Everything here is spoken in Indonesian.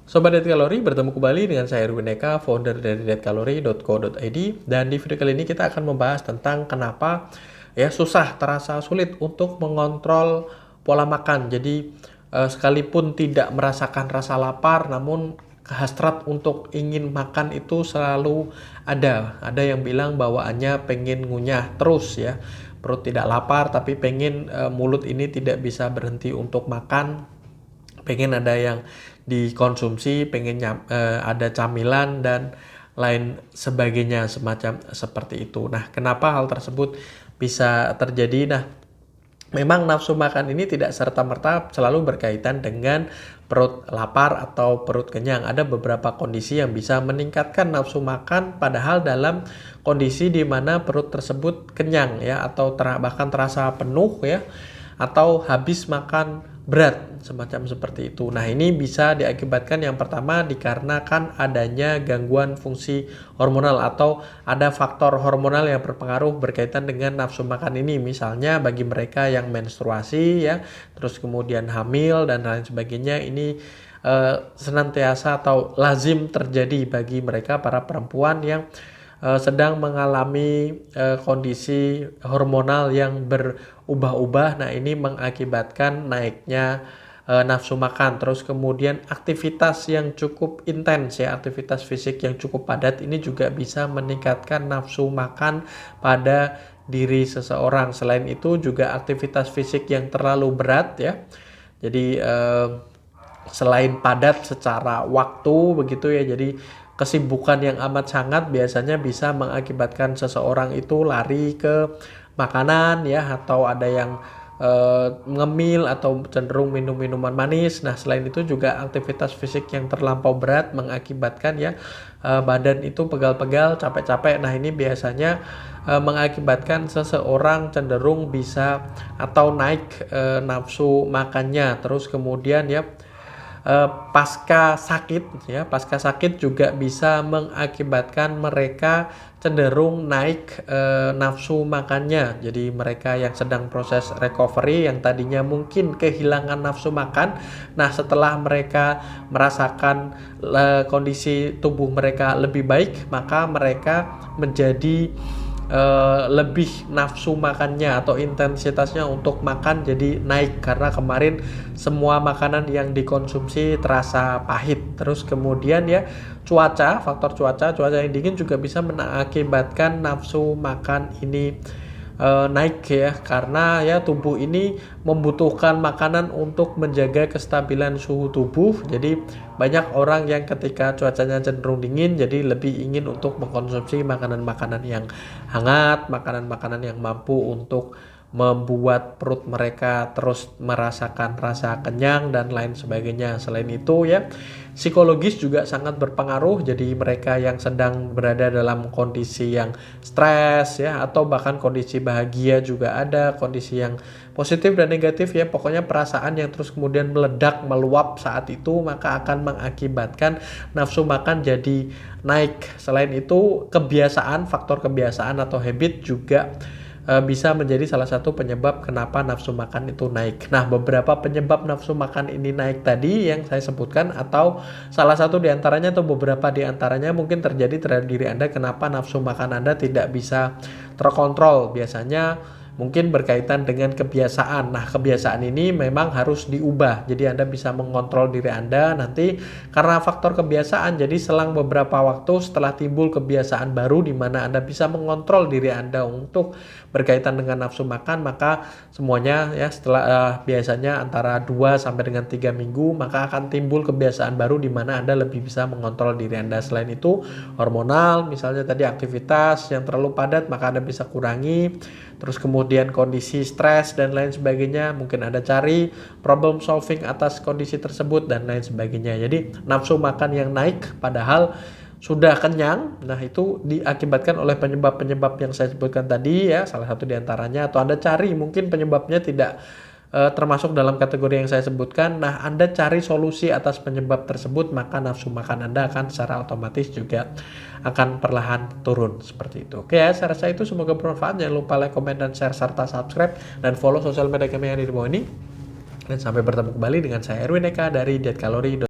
Sobat Diet Kalori, bertemu kembali dengan saya Erwin Eka, founder dari dietkalori.co.id. Dan di video kali ini kita akan membahas tentang kenapa ya terasa sulit untuk mengontrol pola makan. Jadi sekalipun tidak merasakan rasa lapar, namun hasrat untuk ingin makan itu selalu ada. Ada yang bilang bawaannya pengen ngunyah terus ya. Perut tidak lapar tapi pengen mulut ini tidak bisa berhenti untuk makan. Pengen ada yang dikonsumsi, pengen ada camilan dan lain sebagainya semacam seperti itu. Nah, kenapa hal tersebut bisa terjadi? Nah, memang nafsu makan ini tidak serta-merta selalu berkaitan dengan perut lapar atau perut kenyang. Ada beberapa kondisi yang bisa meningkatkan nafsu makan padahal dalam kondisi di mana perut tersebut kenyang ya, atau bahkan terasa penuh ya, atau habis makan berat semacam seperti itu. Nah, ini bisa diakibatkan yang pertama dikarenakan adanya gangguan fungsi hormonal atau ada faktor hormonal yang berpengaruh berkaitan dengan nafsu makan ini. Misalnya bagi mereka yang menstruasi ya, terus kemudian hamil dan lain sebagainya, ini senantiasa atau lazim terjadi bagi mereka para perempuan yang sedang mengalami kondisi hormonal yang berubah-ubah. Nah, ini mengakibatkan naiknya nafsu makan. Terus kemudian aktivitas yang cukup intens ya, aktivitas fisik yang cukup padat ini juga bisa meningkatkan nafsu makan pada diri seseorang. Selain itu juga aktivitas fisik yang terlalu berat ya. Jadi selain padat secara waktu begitu ya, jadi kesibukan yang amat sangat biasanya bisa mengakibatkan seseorang itu lari ke makanan ya, atau ada yang ngemil atau cenderung minum minuman manis. Nah, selain itu juga aktivitas fisik yang terlampau berat mengakibatkan ya badan itu pegal-pegal, capek-capek. Nah, ini biasanya mengakibatkan seseorang cenderung bisa atau naik nafsu makannya. Terus kemudian ya pasca sakit juga bisa mengakibatkan mereka cenderung naik nafsu makannya. Jadi mereka yang sedang proses recovery yang tadinya mungkin kehilangan nafsu makan, nah setelah mereka merasakan kondisi tubuh mereka lebih baik, maka mereka menjadi lebih nafsu makannya atau intensitasnya untuk makan jadi naik karena kemarin semua makanan yang dikonsumsi terasa pahit. Terus kemudian ya faktor cuaca yang dingin juga bisa mengakibatkan nafsu makan ini naik ya, karena ya tubuh ini membutuhkan makanan untuk menjaga kestabilan suhu tubuh. Jadi banyak orang yang ketika cuacanya cenderung dingin jadi lebih ingin untuk mengkonsumsi makanan-makanan yang hangat, makanan-makanan yang mampu untuk membuat perut mereka terus merasakan rasa kenyang dan lain sebagainya. Selain itu ya, psikologis juga sangat berpengaruh. Jadi mereka yang sedang berada dalam kondisi yang stres ya, atau bahkan kondisi bahagia juga ada, kondisi yang positif dan negatif ya, pokoknya perasaan yang terus kemudian meledak, meluap saat itu, maka akan mengakibatkan nafsu makan jadi naik. Selain itu faktor kebiasaan atau habit juga bisa menjadi salah satu penyebab kenapa nafsu makan itu naik. Nah, beberapa penyebab nafsu makan ini naik tadi yang saya sebutkan, atau salah satu diantaranya atau beberapa diantaranya mungkin terjadi terhadap diri Anda, kenapa nafsu makan Anda tidak bisa terkontrol. Biasanya mungkin berkaitan dengan kebiasaan. Nah, kebiasaan ini memang harus diubah. Jadi Anda bisa mengontrol diri Anda nanti karena faktor kebiasaan. Jadi selang beberapa waktu setelah timbul kebiasaan baru di mana Anda bisa mengontrol diri Anda untuk berkaitan dengan nafsu makan, maka semuanya ya setelah biasanya antara 2 sampai dengan 3 minggu, maka akan timbul kebiasaan baru di mana Anda lebih bisa mengontrol diri Anda. Selain itu hormonal, misalnya tadi aktivitas yang terlalu padat, maka Anda bisa kurangi. Terus kemudian kondisi stres dan lain sebagainya, mungkin Anda cari problem solving atas kondisi tersebut dan lain sebagainya. Jadi nafsu makan yang naik padahal sudah kenyang, nah itu diakibatkan oleh penyebab-penyebab yang saya sebutkan tadi ya, salah satu diantaranya. Atau Anda cari mungkin penyebabnya tidak termasuk dalam kategori yang saya sebutkan. Nah, Anda cari solusi atas penyebab tersebut, maka nafsu makan Anda akan secara otomatis juga akan perlahan turun seperti itu. Oke ya, saya rasa itu semoga bermanfaat. Jangan lupa like, komen, dan share serta subscribe dan follow sosial media kami yang ada di bawah ini. Dan sampai bertemu kembali dengan saya Erwin Eka dari dietkalori.co.id.